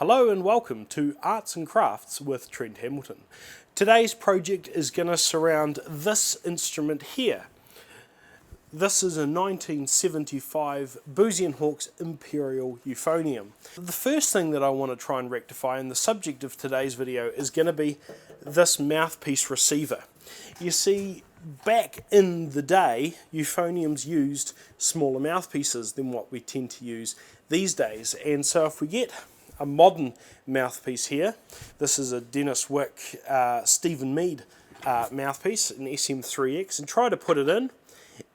Hello and welcome to Arts and Crafts with Trent Hamilton. Today's project is going to surround this instrument here. This is a 1975 Boozy & Hawkes Imperial Euphonium. The first thing that I want to try and rectify, and the subject of today's video, is going to be this mouthpiece receiver. You see, back in the day, euphoniums used smaller mouthpieces than what we tend to use these days, and so if we get a modern mouthpiece here, this is a Dennis Wick Stephen Mead mouthpiece, an SM3X, and try to put it in,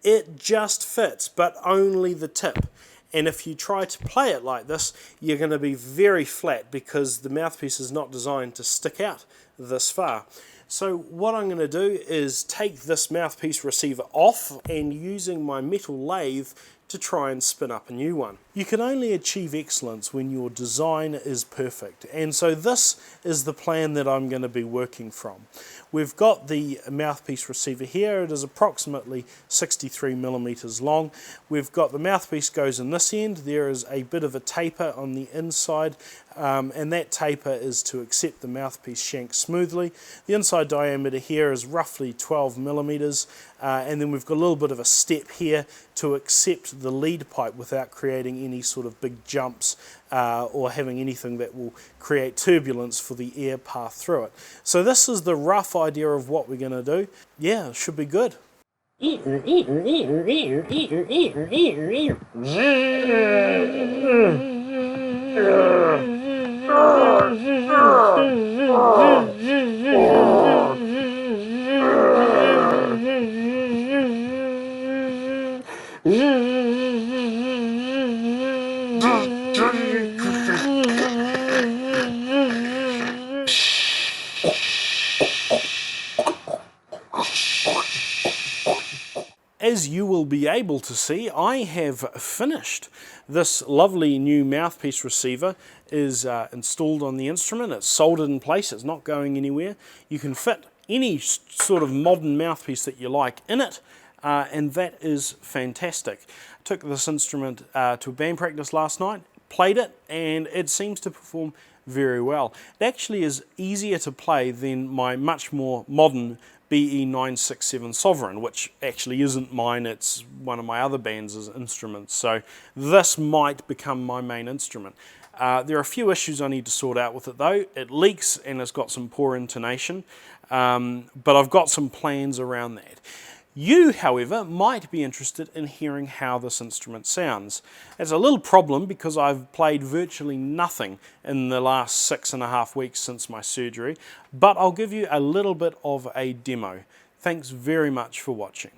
it just fits, but only the tip. And if you try to play it like this, you're going to be very flat because the mouthpiece is not designed to stick out this far. So what I'm going to do is take this mouthpiece receiver off and using my metal lathe to try and spin up a new one. You can only achieve excellence when your design is perfect, and so this is the plan that I'm going to be working from. We've got the mouthpiece receiver here. It is approximately 63 millimeters long. We've got the mouthpiece goes in this end. There is a bit of a taper on the inside, and that taper is to accept the mouthpiece shank smoothly. The inside diameter here is roughly 12 millimeters, and then we've got a little bit of a step here to accept the lead pipe without creating any sort of big jumps or having anything that will create turbulence for the air path through it. So this is the rough idea of what we're going to do. Yeah, it should be good. As you will be able to see, I have finished. This lovely new mouthpiece receiver is installed on the instrument. It's soldered in place, it's not going anywhere. You can fit any sort of modern mouthpiece that you like in it, and that is fantastic. I took this instrument to a band practice last night, played it, and it seems to perform very well. It actually is easier to play than my much more modern BE967 Sovereign, which actually isn't mine, it's one of my other band's instruments, so this might become my main instrument. There are a few issues I need to sort out with it though. It leaks and it's got some poor intonation, but I've got some plans around that. You, however, might be interested in hearing how this instrument sounds. It's a little problem because I've played virtually nothing in the last 6.5 weeks since my surgery, but I'll give you a little bit of a demo. Thanks very much for watching.